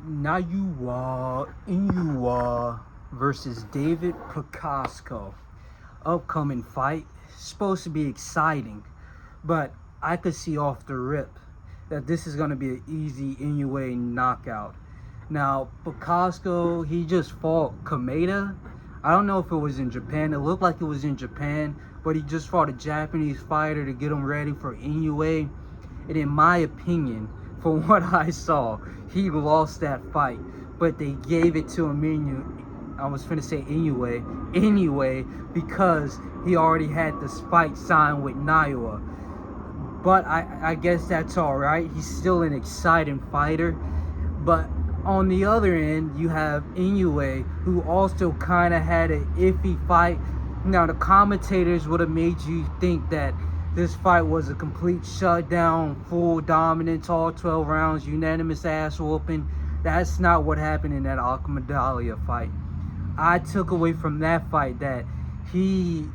Naoya Inoue versus David Picasco. Upcoming fight. Supposed to be exciting, but I could see off the rip that this is going to be an easy Inoue knockout. Now, Picasco, he just fought Kameda. I don't know if it was in Japan. It looked like it was in Japan, but he just fought a Japanese fighter to get him ready for Inoue. And in my opinion, from what I saw, he lost that fight. But they gave it to him, I was finna say Inoue, anyway, because he already had this fight signed with Naoya. But I guess that's alright. He's still an exciting fighter. But on the other end, you have Inoue, who also kind of had an iffy fight. Now, the commentators would have made you think that this fight was a complete shutdown, full dominance, all 12 rounds, unanimous ass whooping. That's not what happened in that Alchemadalia fight. I took away from that fight that he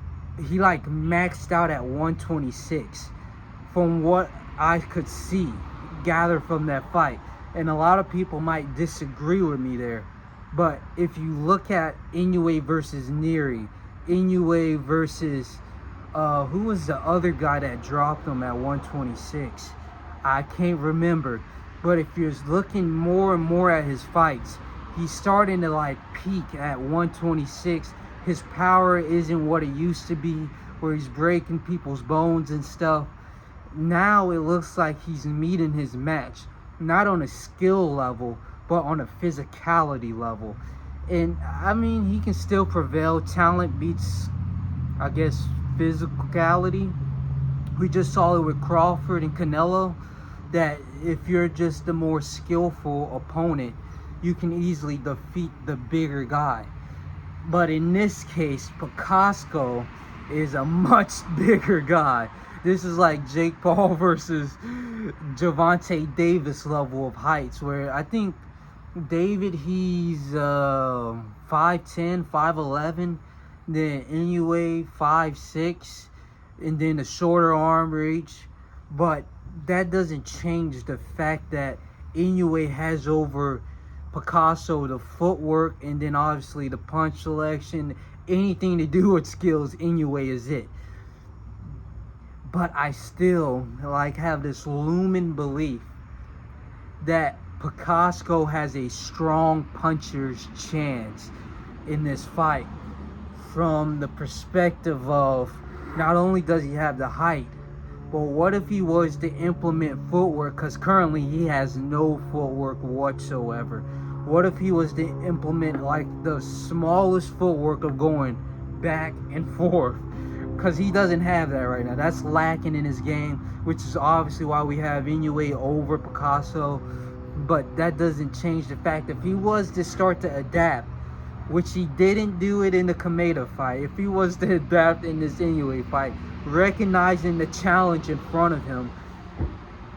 like maxed out at 126 from what I could see, gather from that fight. And a lot of people might disagree with me there. But if you look at Inoue versus Neri, Inoue versus who was the other guy that dropped him at 126? I can't remember. But if you're looking more and more at his fights, he's starting to like peak at 126. His power isn't what it used to be, where he's breaking people's bones and stuff. Now it looks like he's meeting his match, not on a skill level, but on a physicality level. And I mean, he can still prevail. Talent beats, I guess, physicality. We just saw it with Crawford and Canelo, that if you're just the more skillful opponent, you can easily defeat the bigger guy. But in this case, Picasco is a much bigger guy. This is like Jake Paul versus Gervonta Davis level of heights, where I think David, he's 5'10", 5'11", then Inoue 5'6", and then a shorter arm reach. But that doesn't change the fact that Inoue has over Picasco the footwork, and then obviously the punch selection. Anything to do with skills, Inoue is it. But I still like have this looming belief that Picasco has a strong puncher's chance in this fight, from the perspective of not only does he have the height, but what if he was to implement footwork? Because currently he has no footwork whatsoever. What if he was to implement like the smallest footwork of going back and forth? Because he doesn't have that right now. That's lacking in his game, which is obviously why we have Inoue over Picasco. But that doesn't change the fact that if he was to start to adapt, which he didn't do it in the Kameda fight, if he was to adapt in this Inoue fight, recognizing the challenge in front of him,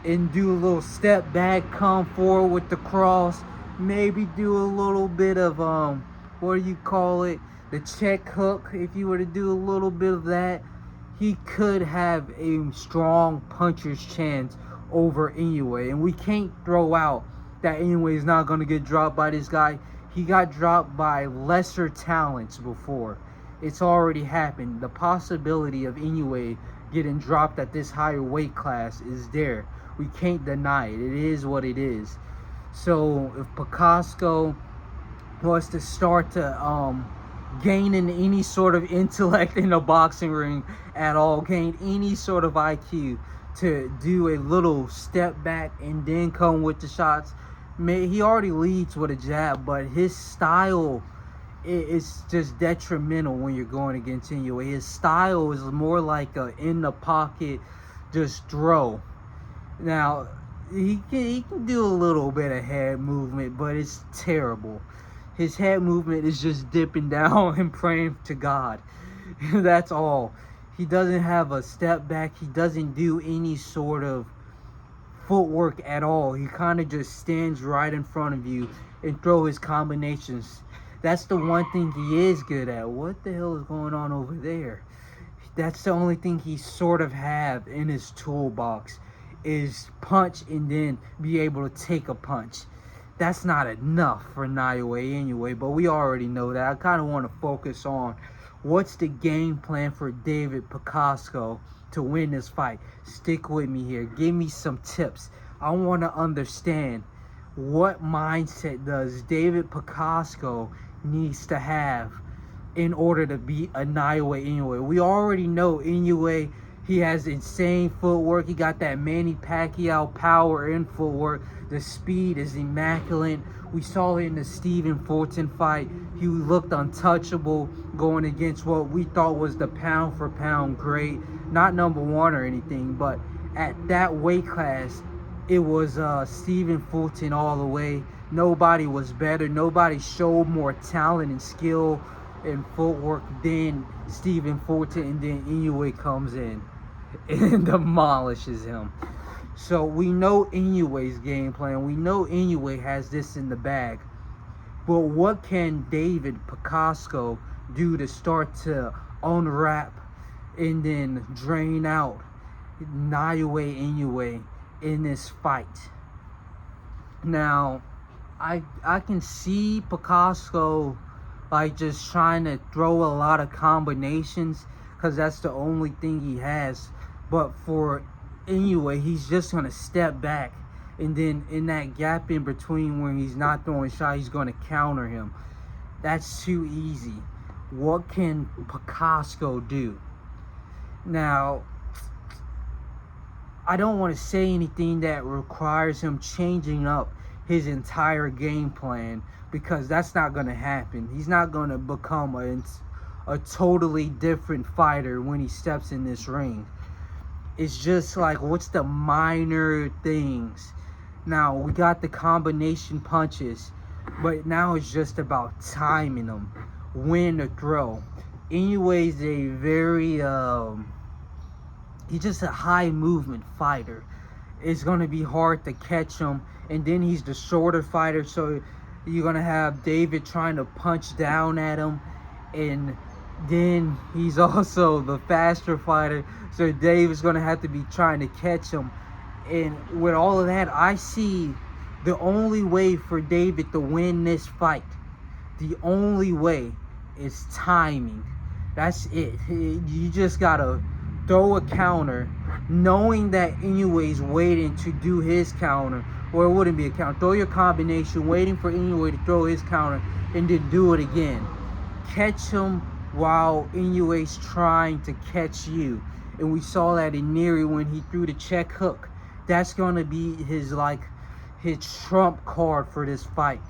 and do a little step back, come forward with the cross, maybe do a little bit of what do you call it, the check hook. If you were to do a little bit of that, he could have a strong puncher's chance over Inoue. And we can't throw out that Inoue is not going to get dropped by this guy. He got dropped by lesser talents before. It's already happened. The possibility of Inoue getting dropped at this higher weight class is there. We can't deny it. It is what it is. So if Picasco was to start to gaining any sort of intellect in the boxing ring at all, gain any sort of IQ to do a little step back and then come with the shots, he already leads with a jab, but his style is just detrimental when you're going against Inoue. His style is more like a in the pocket, just throw. Now he can do a little bit of head movement, but it's terrible. His head movement is just dipping down and praying to God. That's all. He doesn't have a step back. He doesn't do any sort of footwork at all. He kind of just stands right in front of you and throw his combinations. That's the one thing he is good at. What the hell is going on over there? That's the only thing he sort of have in his toolbox, is punch and then be able to take a punch. that's not enough for Naoya anyway, but we already know that. I kind of want to focus on what's the game plan for David Picasco to win this fight. Stick with me here. Give me some tips. I want to understand what mindset does David Picasco needs to have in order to beat Inoue. We already know Inoue, he has insane footwork. He got that Manny Pacquiao power in footwork. The speed is immaculate. We saw it in the Stephen Fulton fight. He looked untouchable going against what we thought was the pound for pound great. Not number one or anything, but at that weight class, it was Stephen Fulton all the way. Nobody was better. Nobody showed more talent and skill and footwork than Stephen Fulton, and then Inoue comes in and demolishes him. So we know Inoue's game plan. We know Inoue has this in the bag. But what can David Picasco do to start to unwrap and then drain out Naoya Inoue in this fight? Now, I can see Picasco like just trying to throw a lot of combinations because that's the only thing he has. But for Inoue, he's just going to step back, and then in that gap in between where he's not throwing shots, he's going to counter him. That's too easy. What can Picasco do? Now, I don't want to say anything that requires him changing up his entire game plan, because that's not going to happen. He's not going to become a totally different fighter when he steps in this ring. It's just like, what's the minor things? Now, we got the combination punches, but now it's just about timing them, when to throw. Inoue's a very, he's just a high movement fighter. It's going to be hard to catch him, and then he's the shorter fighter, so you're going to have David trying to punch down at him, and then he's also the faster fighter, so David's going to have to be trying to catch him. And with all of that, I see the only way for David to win this fight, the only way, is timing. That's it. You just got to throw a counter, knowing that Inoue's waiting to do his counter, or it wouldn't be a counter. Throw your combination, waiting for Inoue to throw his counter, and then do it again. Catch him while Inoue's trying to catch you. And we saw that in Neri when he threw the check hook. That's going to be his trump card for this fight.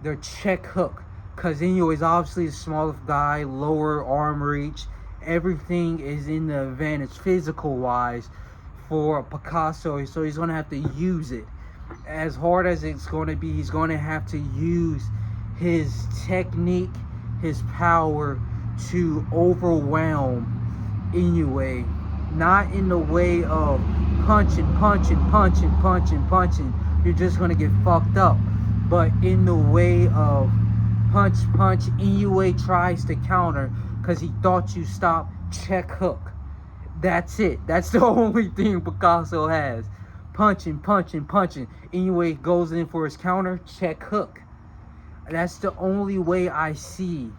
The check hook. Because Inoue is obviously a smaller guy, lower arm reach. Everything is in the advantage physical-wise for Picasco, so he's going to have to use it. As hard as it's going to be, he's going to have to use his technique, his power to overwhelm Inoue. Not in the way of punching. You're just going to get fucked up. But in the way of punch. Inoue tries to counter because he thought you stopped, check hook. That's it. That's the only thing Picasco has. Punching. Inoue goes in for his counter, check hook. That's the only way I see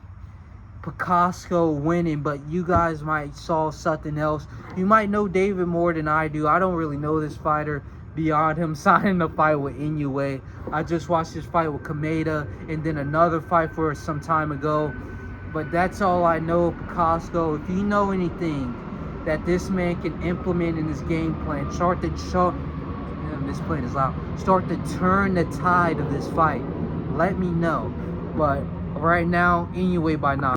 Picasco winning, but you guys might saw something else. You might know David more than I do. I don't really know this fighter beyond him signing a fight with Inoue. I just watched his fight with Kameda and then another fight for some time ago. But that's all I know of Picasco. If you know anything that this man can implement in his game plan, start to turn the tide of this fight, let me know. But right now, Inoue by 9.